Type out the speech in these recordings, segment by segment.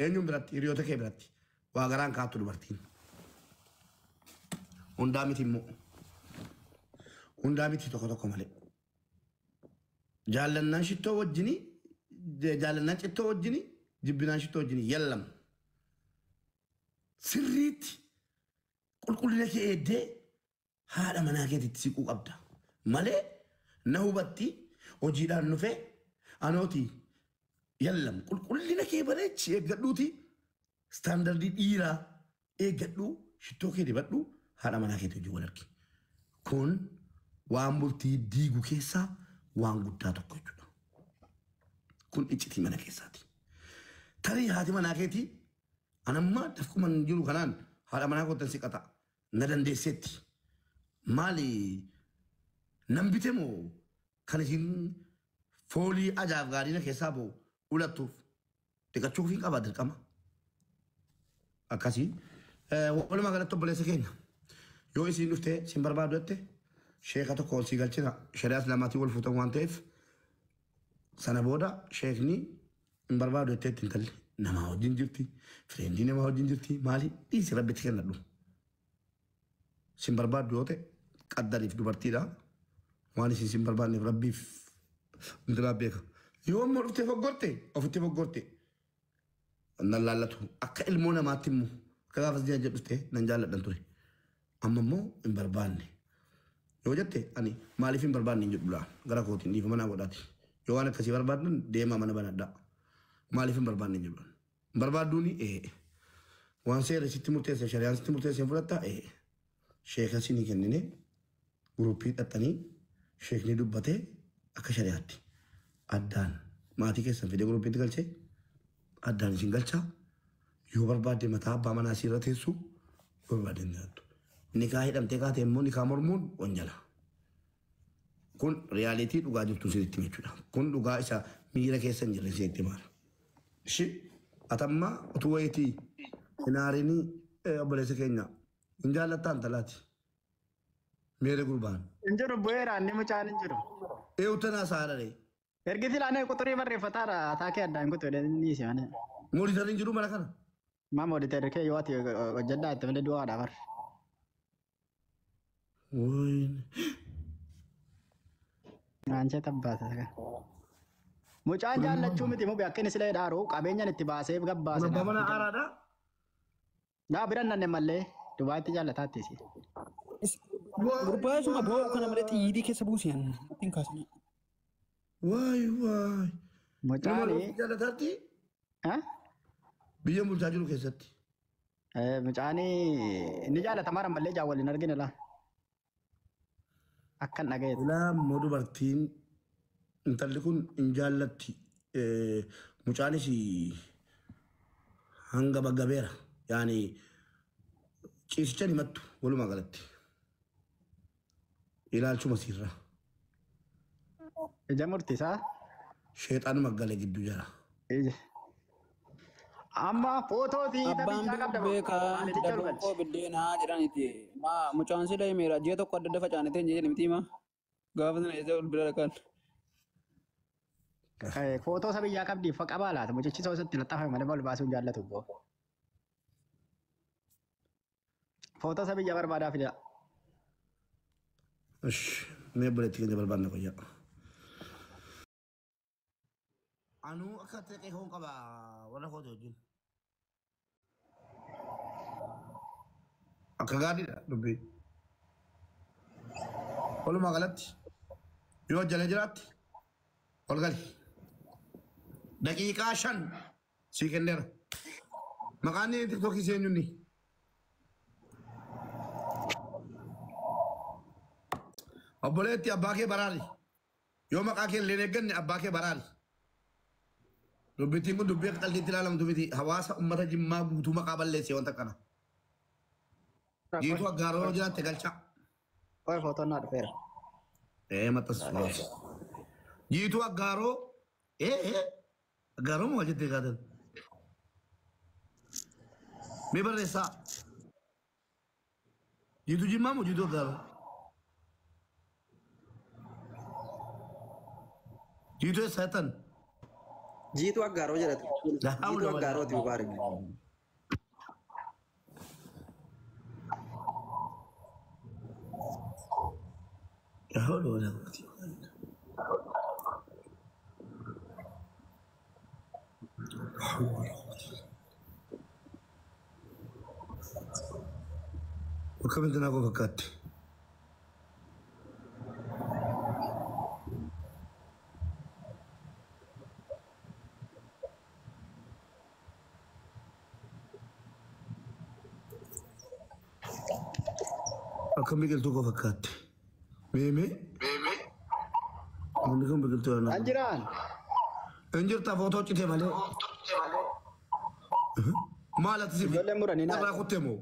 eenyuun biratti hiriyoota kee biratti waa garaan kaattu dubartiin. Hundaa miti immoo hundaa miti tokko malee. Jaallannaan shittoo wajjini jaallannaan cittoo wajjini jibbinaan shittoo wajjini yallam. Sirriitti qulqullina kee eeddee haadha manaa keetitti siquu qabda. Malee na hubatti hojiidhaan dhufee anooti yallam qulqullina kee bareechi eeggadhuuti staandardii dhiiraa eeggadhuu shittoo kee dibadhuu haadha manaa keetii hojii wal argi. Kun waan bultii diigu keessaa waan guddaa tokko jechuudha. Kun iccitii mana keessaati. Tarii haati manaa keetii anammaa dafkuman jiru kanaan haadha manaa kootan siqata na dandeesseetti. Maali nan bite moo kan isin foolii ajaa'ib gaariina keessaa ba'u ulattuuf dhiqachuuf hin qaba dirqama. Akkasii walumaa galatti obboleessa keenya yoo isin dhuftee sin barbaadu jette sheeka tokko ol sii galchina shari'aas lamaatii wal fuutan waan ta'eef sana booda sheekni hin barbaadu jetteetti intalli namaa wajjin jirti fireendii namaa wajjin jirti maali dhiisi rabbitti kennadhu. Sin barbaadu yoo ta'e qaddariif dubartiidha waan isin sin barbaadneef rabbiif intalaa beeka. Yoo ammoo dhuftee foggorte ofitti foggorte nan laallatu akka ilmoo namaatti immoo akka gaafas jiran jedhutte nan jaalladhan ture. Amma immoo hin barbaanne. Yoo jette ani maaliif hin barbaanne hin jedhu laa gara kootiin dhiifa manaa godhaati. Yoo waan akkasii barbaadan deemaa mana banadhaa. Maaliif hin barbaanne hin jedhu. Hin barbaadduuni waan seera sitti murteesse shari'aan sitti murteesse hin fudhattaa sheeka sinii kennine guruppii xaxxanii sheekni dubbatee akka shari'aatti addaan maatii keessan fidee guruppiitti galchee addaan isin galchaa yoo barbaadde mataa abbaa manaa siirra teessu yoo barbaadde hin nyaattu. Nikaa hidhamtee kaatee immoo nikaa mormuun wanjala. Kun riyaalitii dhugaa jirtu sirriitti jechuudha. Kun dhugaa isa miira keessa hin jirre sirriitti maala. Shi atamma utuu wayitii hinaarinii obboleessa keenya hin jaallattaan talaati. Meere gurbaan. Hin jiru bu'eeraan ni mucaan hin jiru. Eewutanaa saararee. Ergiti laanee quxurii barreeffataadha taakee addaan kutu ni isi'ane. Mooditar hin jiru mana kana. Maa mooditar kee yoo ati hojjedhaa itti malee du'aadha bar. Woyin. Naanchee tabbaata kan. Mucaan jaallachuu miti moo akkin isilee dhaaruu qabeenyaan itti baasee gabbaase. Abbaa mana aaraadhaa? Naa biran nanne mallee Dubaatti jaallataatti isi. Gurbaa suma boo kana malee xiyyiidii keessa buusiyan ittiin kaasne. Waay. Mucaani. Jaallataatti? Biyya bulchaa jiru keessatti. Mucaani ni jaallatamaadha mallee jaawwaliin argine laa. Akkan dhagayeeti. Ilaa immoo dubartiin intalli kun hin jaallatti. Mucaanis hanga baggabeera. Yaani ciisichan himattu walumaa galatti. Ilaalchuma sirraa. Ija murtiisaa? Sheexaanuma galee gidduu jira. Amma footootii Abbaan beekaa dabboon koo biddeenaa jedhaniiti. Mucaan si daa'imeera ji'a tokko adda adda facaanitee hin jedhani miti himaa. Gaafa sana isa ol bira dhaqan. Footoo isa biyyaa qabdiif qabaa laata mucichi isa osatti laxxafame malee ol baasuun jaallatu boo. Footoo isa biyyaa barbaadaa fida. Mee buleetti keenya barbaadna koyyaa. Anu akka ta'e hoon qaba warra footoo wajjin. Akka gaariidha dubbii. Walumaa galatti yoo jala jiraatti ol gali. Daqiiqaa 5 sii kenneera. Maqaan TikTokii seenyuuni. Obboleetti abbaa kee baraari. Yoo maqaa kee illee eegganne abbaa kee baraari. Dubbitiin kun dubbii akka qalbiitti ilaalamtu miti hawaasa uummata Jimmaa guutuu maqaa balleessee wanta kana. Jiitu aggaaroo jiraatte galcha. Oye footoon naa dhufeera. Maxxansu. Jiitu aggaaroo aggaaroo moo jettee gaatan? Mee barreessaa? Jiitu Jimmaa moo jiitu aggaaroo? Jiitu eessa jettan? Jiitu aggaaroo jedhatu. Jiitu aggaarooti Mubaarak. لا حول ولا قوة إلا بالله. وكم انت ناقو فكات وكم بيقلتو فكات ميمي كم بيقلتو انا Anjiraan. انجر تفوتو تشتي مالي مالك سيف Ijoolleen muranii naa ترى كنتمو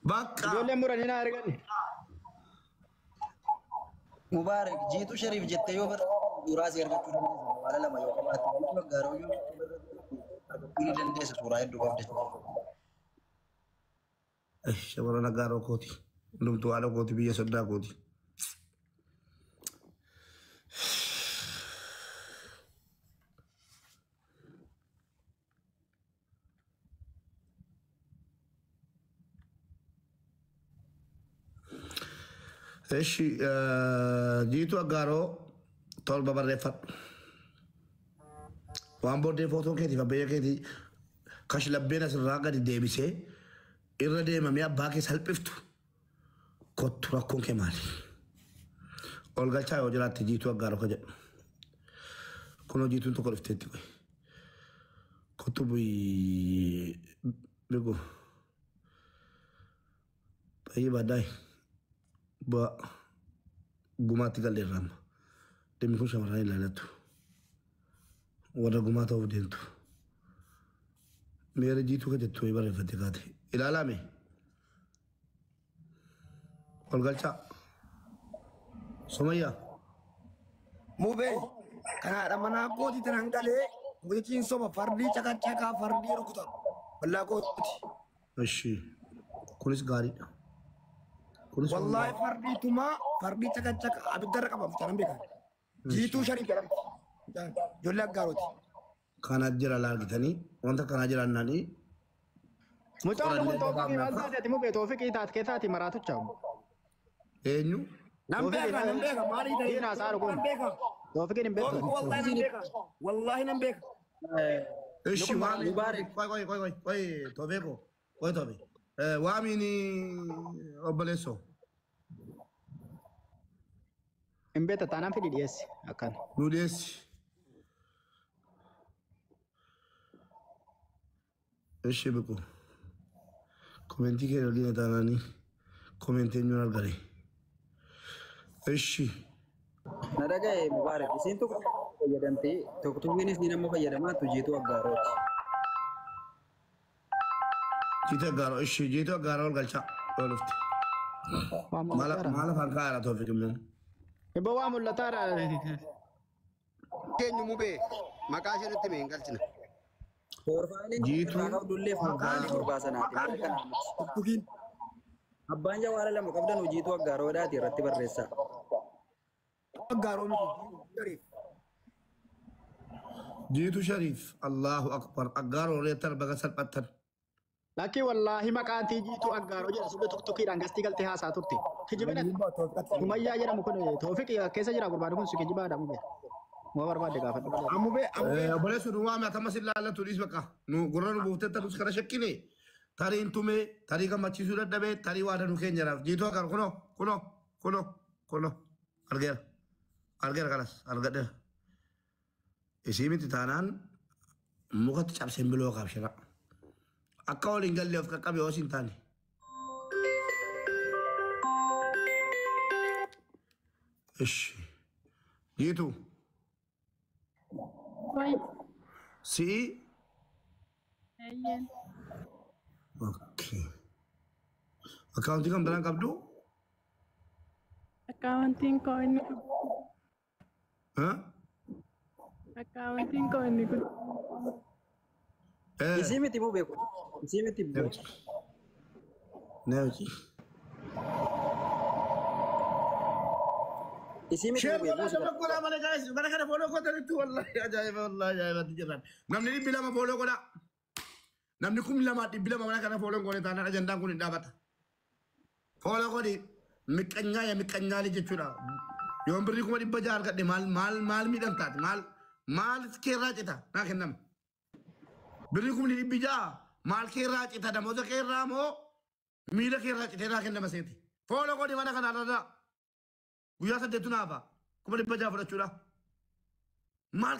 بقى ijoolleen muranii naa argani. Mubaarak jiitu Shariif jettee yoo bar suuraa si argachuu dandeessa. Wala lama yoo qabaate jiitu aggaaroo yoo argachuu ni dandeessa suuraa hedduu qabde. شبرنا قارو كوتي نمتو على كوتي بيا صدا كوتي ايش جيتو اقارو طول بابا ريفت وان بودي فوتو كيتي فبيا كيتي كاش لبينا سراغا دي ديبيسي irra deemamee abbaa keessa salphiftu kottu rakkoon kee maali? Ol galchaa yoo jiraatti jiituu aggaaroo ka jedhu. Kunoo jiituun tokko dhufteetti qoy. Kottu bigu. Baay'ee baadaayi. Bu'aa gumaatti galleerraama. Dhimmi kun shamarran ilaalatu. Warra gumaa ta'uuf deemtu. Meera jiituu ka jettu wayii barreeffatte kaate. Ilaalame ol galchaa Sumayyaa Mubee kanaadha manaa kooti tanaan galee muciin soba fardii caqacaqaa fardii rukutan wallaa kooti. Ishi kunis gaariidha. Kunis Wallaahi fardii tumaa fardii caqacaqa abiddarra qabamti tanan beekan. Jiituu Shariif jedhamti. Ijoollee aggaarooti. kanaa jira laagitanii wanta kanaa jira naanii Mucaan kun Toofiqii maal taatee mubee Toofiqii taat keessaati maraatu chaamu. eenyu Nan beeka maalii ta'e. Diinaa isaa dhuguun. Nan beeka. Toofiqiin hin beektu. Wallaahi nan beeka. Wallaahi nan beeka. ishi waami koy Toofiqoo koy Toofi waamini obboleessoo Hin beekta taanaan fidii dhiyeessi akkan. nu dhiyeessi. Ishi biqu komentii kee argina taanaanii komentii eenyuun argare. Ishi Na dhaga'e Mubaarak isiin tokko fayyadamtee tokko tokkinis ni nama fayyadamaatu jiituu aggaarooti. jiitu aggaaroo ishi jiitu aggaaroo ol galchaa yoo dhufte. Maal afaan kaa'aadha Toofiq immoo. Ibbo waa mul'ataadha. Keenyu mubee maqaa ishee mee hin galchina. Profaayiliin Jiituu. irraa qabdullee faankaanii gurbaasanaa Tuttukiin. abbaan jawaala lama qabdan hojiitu aggaaroodhaati irratti barreessaa. Aggaaroo miti. Shariif. Jiitu Shariif Allahu Akbar aggaaroo reettar baga salphattan. Lakkii wallaahi maqaatii jiituu aggaaroo jedha suphee tuktukiidhaan gastii galtee haasaa turte. Kijibina Sumayyaa jedhamu kun Toofiqii keessa jira gurbaadhu kun si kijibaadha mubee. Moo barbaadde gaafadhu. Amubee Obboleessu nu waame akkamas ilaallatu dhiis baqa nu gurra nu buuftetta nus kana shakkine tariin tumee tarii gammachiisuu dadhabee tarii waa danuu keenyaraaf jiitu aggaaroo kunoo argeera kanas argadheera. Isii miti taanaan mukatti cabseen biloo qaabshira. Akka waliin gallee of qaqqabe hoos hin taane. Ishi jiitu si'i. Okay. Akkaawuntii kam biraan qabdu? Akkaawuntiin koo inni kun. Isii miti mubee kun. Isii miti mubee. Neechi. Isii miti شيخ bu'e والله buusi كم gara. كنا ما نجايز ما كنا فولو كتر والله عجائب والله عجائب تجرب نمني بلا ما فولو كنا نمني كم لما بلا ما كنا فولو كنا تانا أجندة كنا دابت فولو كدي مكانيا يا مكانيا لي جتورا يوم بري كم دي بجار كده مال ميدان تات مال كيراج إتا ناكنم بري كم دي بجا مال كيراج إتا دموزا كيرامو ميلا كيراج إتا ناكنم سيتي فولو كدي mana kana ada guyasa detuna apa kuma di baja fara chura mal